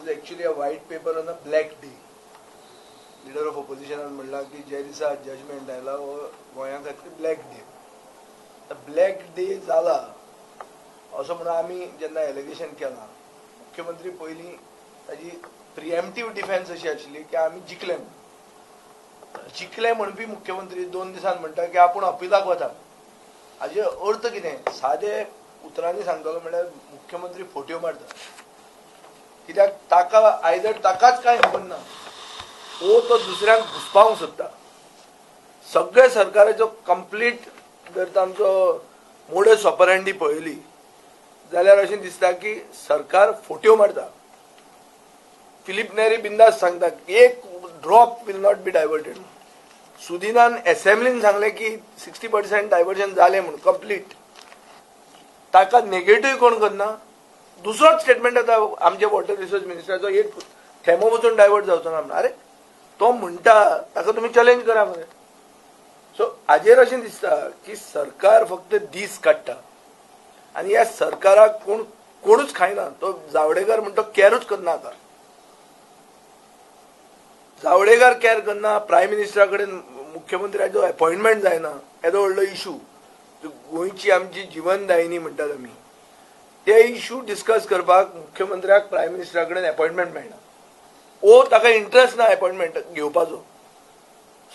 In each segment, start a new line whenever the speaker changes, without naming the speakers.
is actually a white paper on a black day. Leader of opposition म्हणला की ज्या दिसा जजमेंट आयला गोंया खातीर ब्लॅक डे. ब्लॅक डे जाला असं म्हणून आमी जेन्ना एलिगेशन केलां मुख्यमंत्री पयलीं ताजी प्रिएम्प्टिव्ह डिफेन्स अशी आशिल्ली की आमी जिखले म्हणपी मुख्यमंत्री 2 दिसान म्हणटा की आपूण अपिलाक वता. हाजे अर्थ कितें? सादे उतरांनी सांगतलो म्हणल्यार मुख्यमंत्री फोट्यो मारता. कित्याक ताका आयदर ताकाच कांय खबर ना वो तो दुसऱ्यांक घुसपावंक सोदता. सगळे सरकाराचो कंप्लीट जर तांचो मोडस ऑपरेंडी पळयली जाल्यार अशें दिसता की सरकार फोट्यो मारता. फिलीप नेरी बिंदास सांगता एक drop will not be diverted. सुदिनान असेंब्लीन सांगलें की 60% डायवर्जन जालें म्हणून कंप्लीट. ताका नेगेटिव्ह कोण करना. दुसरोच स्टेटमेंट येता आमचे वॉटर रिसोर्स मिनिस्टराचो एक थेंबो वचून डायवर्ट जावचो ना म्हणून. अरे तो म्हणटा ताका तुमी चॅलेंज करा मरे. सो हाजेर अशें दिसता की सरकार फक्त दीस काडटा आनी ह्या सरकाराक कोणूच खायना. तो जावडेकर म्हणटा कॅरूच करना. आतां जावडेकर कॅर करना. प्रायम मिनिस्टरा कडेन मुख्यमंत्र्याचो अपॉइंटमेंट जायना. येदो व्हडलो इशू गोंयची आमची जीवनदायिनी म्हणटात आमी ते इशू डिस्कस करपाक मुख्यमंत्र्याक प्रायम मिनिस्टरा कडेन अपॉइंटमेंट मेळना. ओ ताका इंट्रस्ट ना अपॉइंटमेंट घेवपाचो.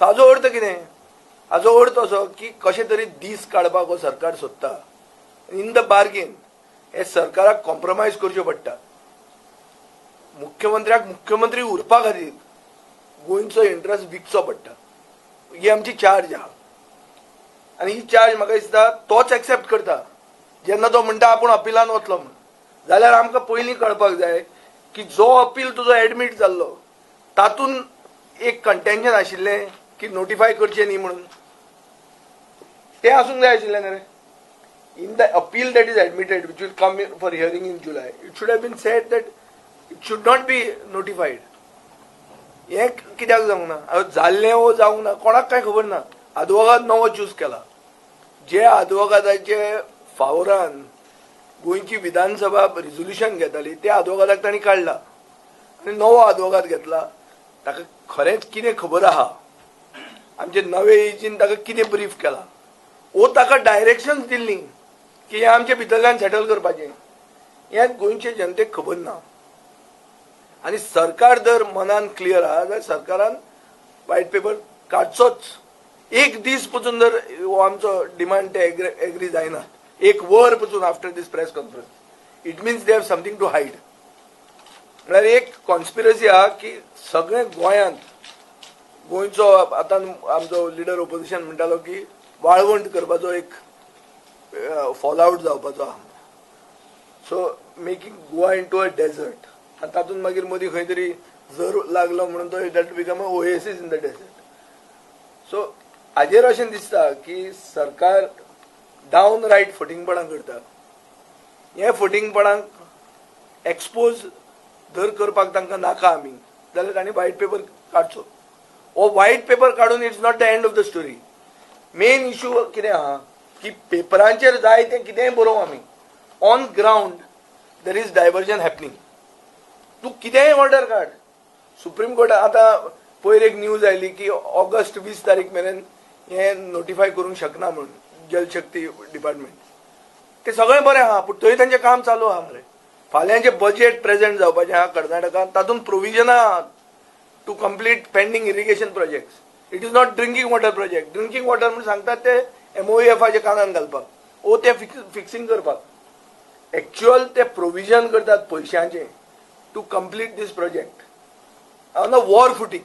सो हाजो अर्थ कितें? हाजो अर्थ असो की कशें तरी दीस काडपाक हो सरकार सोदता. इन द बार्गेन हे सरकाराक कॉम्प्रोमायज करच्यो पडटा. मुख्यमंत्र्याक मुख्यमंत्री उरपा खातीर गोंयचो इंट्रस्ट विकचो पडटा. ही आमची चार्ज आहा आनी ही चार्ज म्हाका दिसता तोच एक्सेप्ट करता. जेन्ना तो म्हणटा आपूण अपिलान वतलो म्हणून जाल्यार आमकां पयलीं कळपाक जाय की जो अपील तुजो एडमीट जाल्लो तातूंत एक कंटेन्शन आशिल्लें की नोटिफाय करचें न्ही म्हणून. तें आसूंक जाय आशिल्लें न्ही रे. In the appeal that is admitted which will come for hearing in July it should have been said that it should not be notified. हें कित्याक जावंक ना? जाल्लें वो जावंक ना कोणाक कांय खबर ना. आदवोगाद नवो चूज केला. जे आदवोगादाचे फावरान गोंयची विधानसभा रिझोल्युशन घेताली ते आदवोगादाक तांणी काडला आनी नवो आदवोगाद घेतला. ताका खरेंच कितें खबर आहा? आमचे नवे एजीन ताका कितें ब्रीफ केला? ओ ताका डायरेक्शन्स दिल्लीं की हें आमचे भितरल्यान सेटल करपाचें. हें गोंयचे जनतेक खबर ना. आनी सरकार जर मनान क्लियर आहा जाल्यार सरकारान व्हायट पेपर काडचोच. एक दीस पसून जर हो आमचो डिमांड ते एग्री जायना एक वर पसून after this press conference it means they have something to hide. म्हळ्यार एक कॉन्स्पिरसी आहा की सगळे गोंयांत गोंयचो आतां आमचो लिडर ऑपोजिशन म्हणटालो की वाळवंट करपाचो एक फॉल आउट जावपाचो आहा. So making Goa into a desert आनी तातूंत मागीर मदीं खंय तरी जर लागलो म्हणून तो that become a oasis in the dessert. So हाजेर अशें दिसता की सरकार डावन रायट फटींगपणां करता. हे फटींगपणांक एक्सपोज जर करपाक तांकां नाका आमी जाल्यार तांणी व्हायट पेपर काडचो. हो व्हायट पेपर काडून it's not the end of the story. Main issue कितें आहा की पेपरांचेर जाय तें कितेंय बरोव आमी on ground there is diversion happening. तूं कितेंय ऑर्डर काड. सुप्रीम कोर्ट आतां पयर एक न्यूज आयली की ऑगस्ट 20 तारीख मेरेन हें नोटिफाय करूंक शकना म्हणून जलशक्ती डिपार्टमेंट. तें सगळें बरें आहा पूण थंय तांचें काम चालू आहा मरे. फाल्यांचें बजेट प्रेजेंट जावपाचें आहा कर्नाटकांत तातूंत प्रोविजनां आहात to complete pending irrigation projects. It is not drinking water project. Drinking water म्हणून सांगतात ते MOEFचे कानान घालपाक ओ ते फिक्सिंग करपाक. एक्च्युअल ते प्रोविजन करतात पयशांचें to complete this project on a war footing.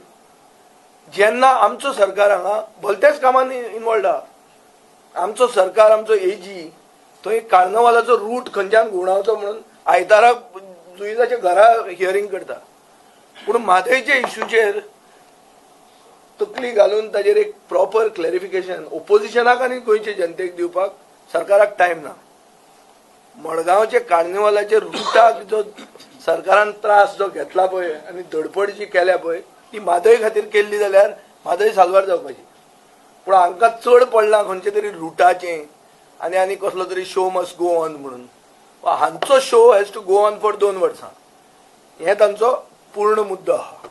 जेन्ना आमचो सरकार हांगा भलतेच कामांनी इनवॉल्ड आहा. आमचो सरकार आमचो एजी थंय कार्नवालाचो रूट खंयच्यान घुंवडावचो म्हणून आयताराक जुईजाच्या घरा हियरिंग करता. पूण म्हादयच्या इशूचेर तकली घालून ताजेर एक प्रॉपर क्लॅरिफिकेशन ओपोजिशनाक आनी गोंयचे जनतेक दिवपाक सरकाराक टायम ना. मडगांवचे कार्निवालाचे रुटाक जो सरकारान त्रास जो घेतला पळय आनी धडपड जी केल्या पळय ती म्हादय खातीर केल्ली जाल्यार म्हादय साल्वार जावपाची. पूण हांकां चड पडलां खंयचे तरी रुटाचें आनी कसलो तरी शो मस्ट गो ऑन म्हणून. हांचो show has to go on for 2 वर्सां. हे तांचो पूर्ण मुद्दो आहा.